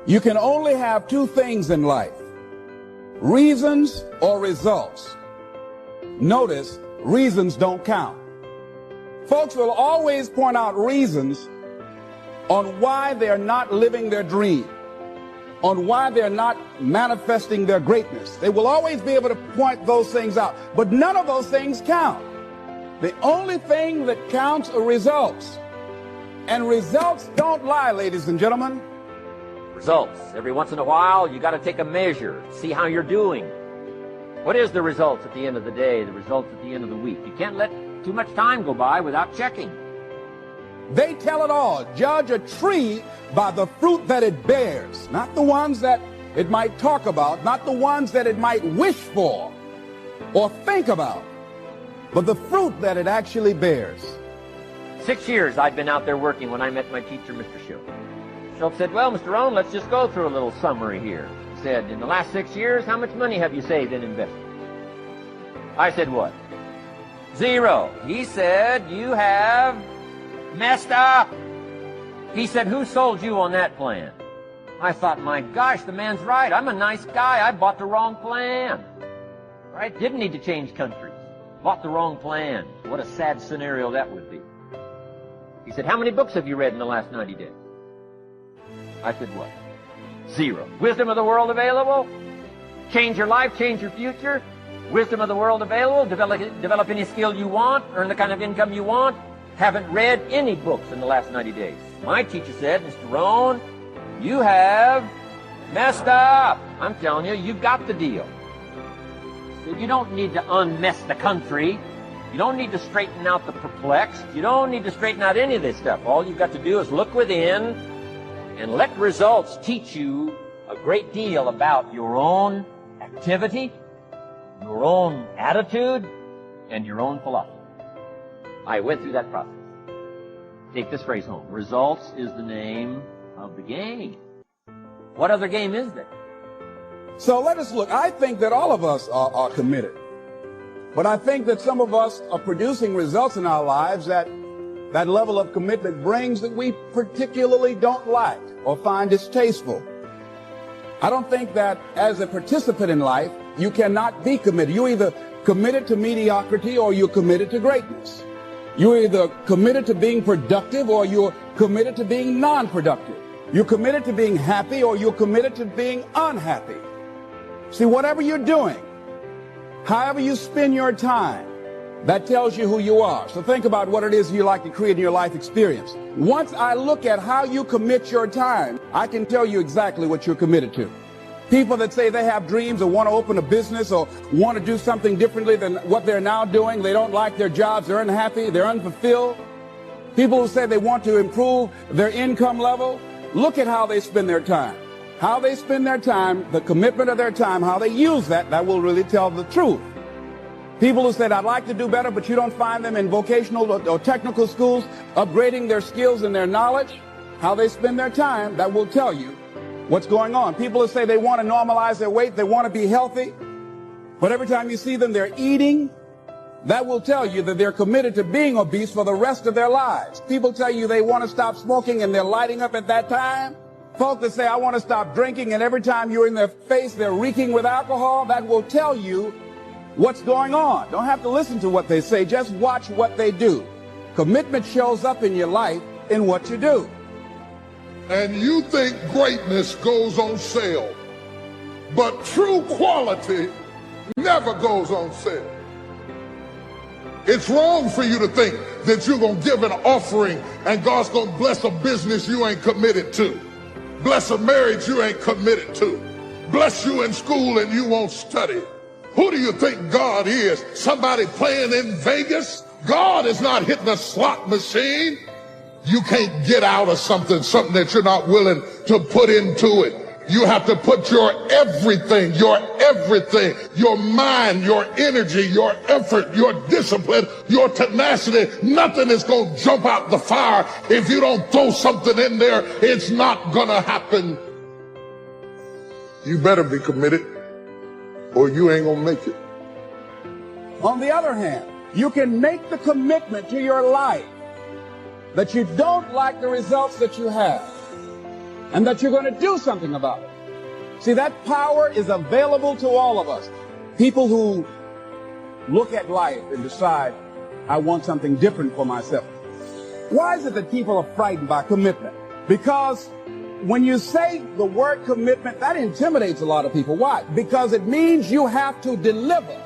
You can only have two things in life: reasons or results. Notice, reasons don't count. Folks will always point out reasons on why they're not living their dream, on why they're not manifesting their greatness. They will always be able to point those things out, but none of those things count. The only thing that counts are results. And results don't lie, ladies and gentlemen. Results. Every once in a while, you got to take a measure, see how you're doing. What is the results at the end of the day, the results at the end of the week? You can't let too much time go by without checking. They tell it all. Judge a tree by the fruit that it bears, not the ones that it might talk about, not the ones that it might wish for or think about, but the fruit that it actually bears. 6 years I'd been out there working when I met my teacher, Mr. Schultz. Schultz said, well, Mr. Rohn, let's just go through a little summary here. He said, in the last 6 years, how much money have you saved and invested? I said, what? 0. He said, you have messed up. He said, who sold you on that plan? I thought, my gosh, the man's right. I'm a nice guy. I bought the wrong plan. Right? Didn't need to change countries. Bought the wrong plan. What a sad scenario that would be. He said, how many books have you read in the last 90 days? I said, what? 0. Wisdom of the world available? Change your life, change your future? Wisdom of the world available? Develop any skill you want? Earn the kind of income you want? Haven't read any books in the last 90 days. My teacher said, Mr. Rohn, you have messed up. I'm telling you, you've got the deal. He said, you don't need to unmess the country. You don't need to straighten out the perplexed. You don't need to straighten out any of this stuff. All you've got to do is look within and let results teach you a great deal about your own activity, your own attitude, and your own philosophy. I went through that process. Take this phrase home. Results is the name of the game. What other game is there? So let us look. I think that all of us are committed. But I think that some of us are producing results in our lives that level of commitment brings that we particularly don't like or find distasteful. I don't think that as a participant in life, you cannot be committed. You're either committed to mediocrity or you're committed to greatness. You're either committed to being productive or you're committed to being non-productive. You're committed to being happy or you're committed to being unhappy. See, whatever you're doing, however you spend your time, that tells you who you are. So think about what it is you like to create in your life experience. Once I look at how you commit your time, I can tell you exactly what you're committed to. People that say they have dreams or want to open a business or want to do something differently than what they're now doing, they don't like their jobs, they're unhappy, they're unfulfilled. People who say they want to improve their income level, look at how they spend their time. How they spend their time, the commitment of their time, how they use that will really tell the truth. People who said, I'd like to do better, but you don't find them in vocational or technical schools, upgrading their skills and their knowledge, how they spend their time, that will tell you what's going on. People who say they want to normalize their weight, they want to be healthy, but every time you see them, they're eating, that will tell you that they're committed to being obese for the rest of their lives. People tell you they want to stop smoking and they're lighting up at that time. Folks that say, I want to stop drinking, and every time you're in their face, they're reeking with alcohol, that will tell you what's going on. Don't have to listen to what they say, just watch what they do. Commitment shows up in your life in what you do. And you think greatness goes on sale, but true quality never goes on sale. It's wrong for you to think that you're going to give an offering and God's going to bless a business you ain't committed to. Bless a marriage you ain't committed to. Bless you in school and you won't study. Who do you think God is? Somebody playing in Vegas? God is not hitting a slot machine. You can't get out of something that you're not willing to put into it. You have to put your everything, your mind, your energy, your effort, your discipline, your tenacity. Nothing is going to jump out the fire if you don't throw something in there. It's not going to happen. You better be committed or you ain't going to make it. On the other hand, you can make the commitment to your life that you don't like the results that you have. and that you're going to do something about it. See, that power is available to all of us. People who look at life and decide, I want something different for myself. Why is it that people are frightened by commitment? Because when you say the word commitment, that intimidates a lot of people. Why? Because it means you have to deliver.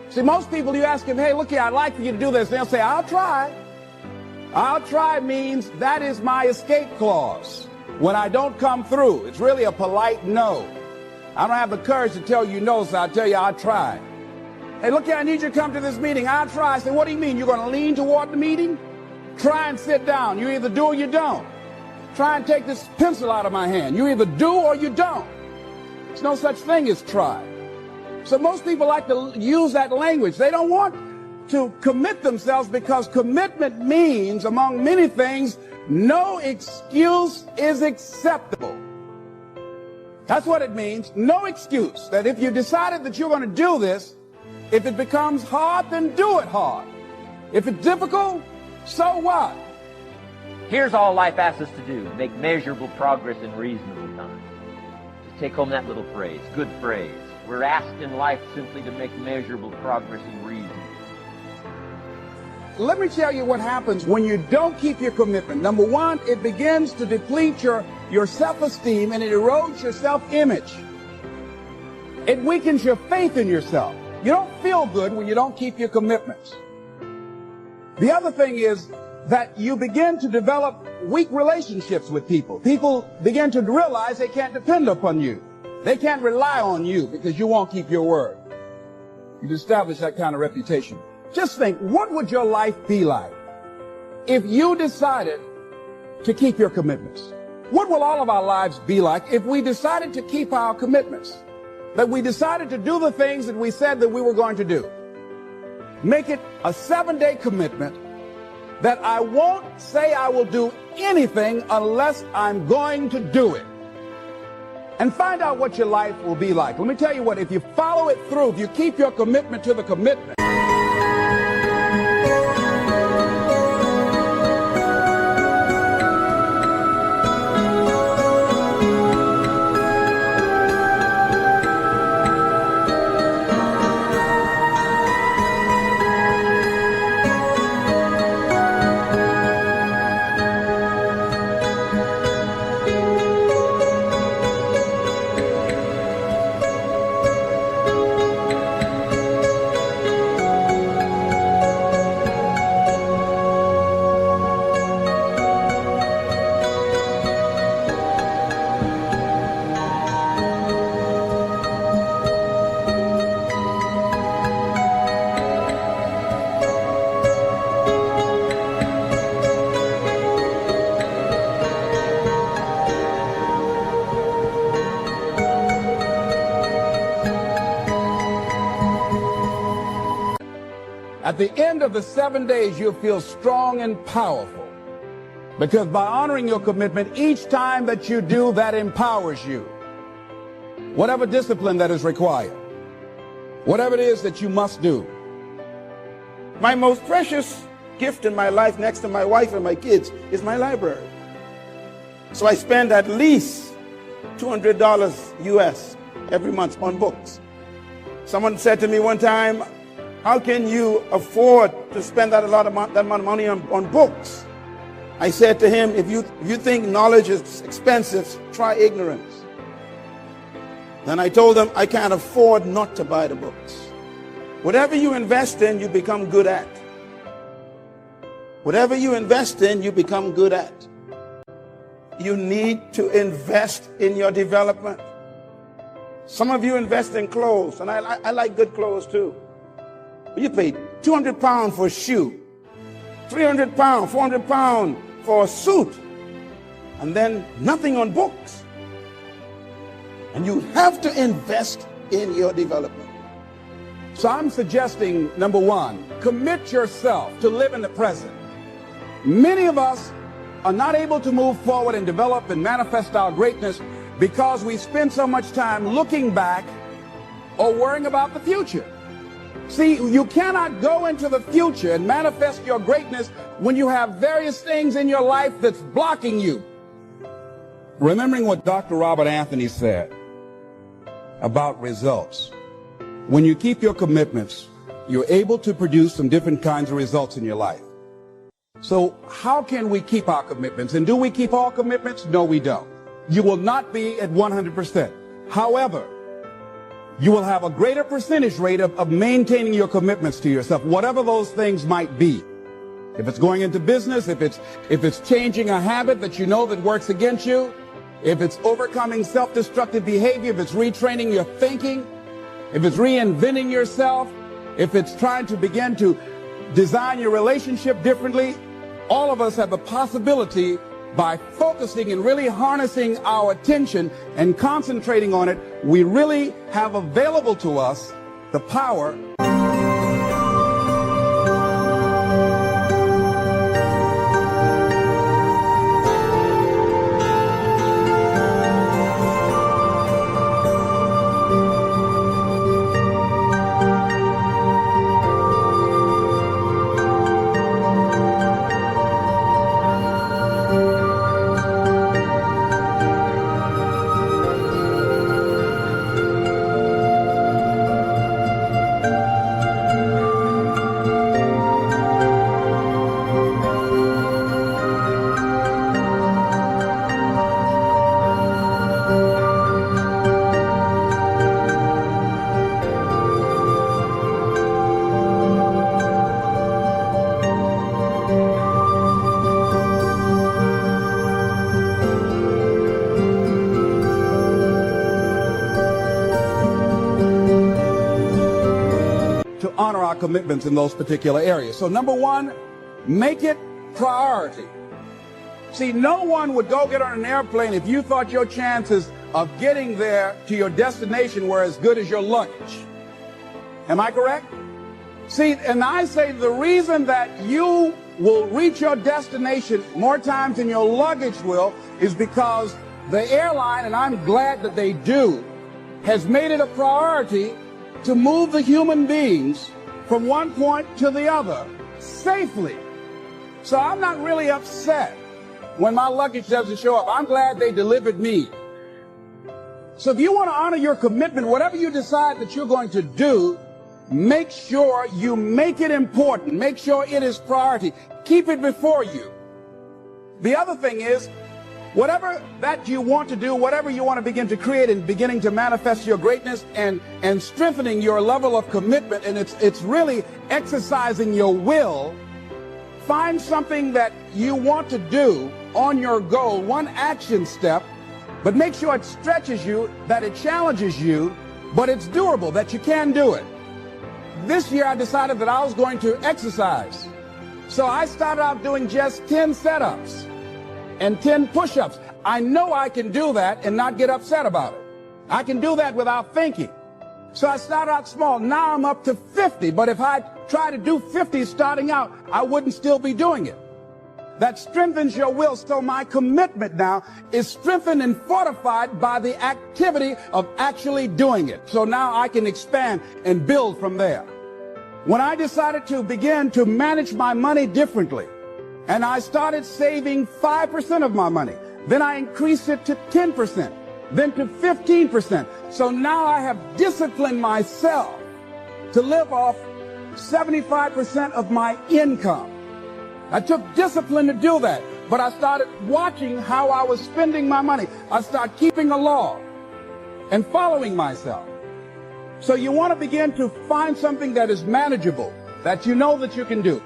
See, most people, you ask them, hey, look here, I'd like for you to do this. They'll say, I'll try. I'll try means that is my escape clause. When I don't come through, it's really a polite no. I don't have the courage to tell you no, so I'll tell you I'll try. Hey, look here, I need you to come to this meeting. I'll try. I say, what do you mean? You're going to lean toward the meeting? Try and sit down. You either do or you don't. Try and take this pencil out of my hand. You either do or you don't. There's no such thing as try. So most people like to use that language. They don't want to commit themselves because commitment means, among many things, no excuse is acceptable. That's what it means. No excuse. That if you decided that you're going to do this, if it becomes hard, then do it hard. If it's difficult, so what? Here's all life asks us to do: make measurable progress in reasonable time. Just take home that little phrase, good phrase. We're asked in life simply to make measurable progress in reason. Let me tell you what happens when you don't keep your commitment. Number one, it begins to deplete your self-esteem and it erodes your self-image. It weakens your faith in yourself. You don't feel good when you don't keep your commitments. The other thing is that you begin to develop weak relationships with people. People begin to realize they can't depend upon you. They can't rely on you because you won't keep your word. You've established that kind of reputation. Just think, what would your life be like if you decided to keep your commitments? What will all of our lives be like if we decided to keep our commitments? That we decided to do the things that we said that we were going to do. Make it a 7-day commitment that I won't say I will do anything unless I'm going to do it. And find out what your life will be like. Let me tell you what, if you follow it through, if you keep your commitment to the commitment, at the end of the 7 days, you'll feel strong and powerful. Because by honoring your commitment, each time that you do, that empowers you. Whatever discipline that is required, whatever it is that you must do. My most precious gift in my life, next to my wife and my kids, is my library. So I spend at least $200 US every month on books. Someone said to me one time, how can you afford to spend that amount of money on books? I said to him, if you think knowledge is expensive, try ignorance. Then I told him, I can't afford not to buy the books. Whatever you invest in, you become good at. Whatever you invest in, you become good at. You need to invest in your development. Some of you invest in clothes, and I like good clothes too. You pay 200 pounds for a shoe, 300 pounds, 400 pounds for a suit, and then nothing on books. And you have to invest in your development. So I'm suggesting, number one, commit yourself to live in the present. Many of us are not able to move forward and develop and manifest our greatness because we spend so much time looking back or worrying about the future. See, you cannot go into the future and manifest your greatness when you have various things in your life that's blocking you. remembering what Dr. Robert Anthony said about results. When you keep your commitments, you're able to produce some different kinds of results in your life. So how can we keep our commitments? And do we keep all commitments? No, we don't. You will not be at 100%. However, you will have a greater percentage rate of maintaining your commitments to yourself, whatever those things might be. If it's going into business, if it's changing a habit that you know that works against you, if it's overcoming self-destructive behavior, if it's retraining your thinking, if it's reinventing yourself, if it's trying to begin to design your relationship differently, all of us have the possibility, by focusing and really harnessing our attention and concentrating on it, we really have available to us the power to honor our commitments in those particular areas. So number one, make it priority. See, no one would go get on an airplane if you thought your chances of getting there to your destination were as good as your luggage. Am I correct? See, and I say the reason that you will reach your destination more times than your luggage will is because the airline, and I'm glad that they do, has made it a priority to move the human beings from one point to the other safely. So I'm not really upset when my luggage doesn't show up. I'm glad they delivered me. So if you want to honor your commitment, whatever you decide that you're going to do, make sure you make it important. Make sure it is priority. Keep it before you. The other thing is, whatever that you want to do, whatever you want to begin to create and beginning to manifest your greatness and strengthening your level of commitment, and it's really exercising your will, find something that you want to do on your goal, one action step, but make sure it stretches you, that it challenges you, but it's doable, that you can do it. This year I decided that I was going to exercise. So I started out doing just 10 setups and 10 push-ups. I know I can do that and not get upset about it. I can do that without thinking. So I started out small. Now I'm up to 50. But if I try to do 50 starting out, I wouldn't still be doing it. That strengthens your will. So my commitment now is strengthened and fortified by the activity of actually doing it. So now I can expand and build from there. When I decided to begin to manage my money differently, and I started saving 5% of my money, then I increased it to 10%, then to 15%. So now I have disciplined myself to live off 75% of my income. I took discipline to do that, but I started watching how I was spending my money. I started keeping a log and following myself. So you want to begin to find something that is manageable, that you know that you can do.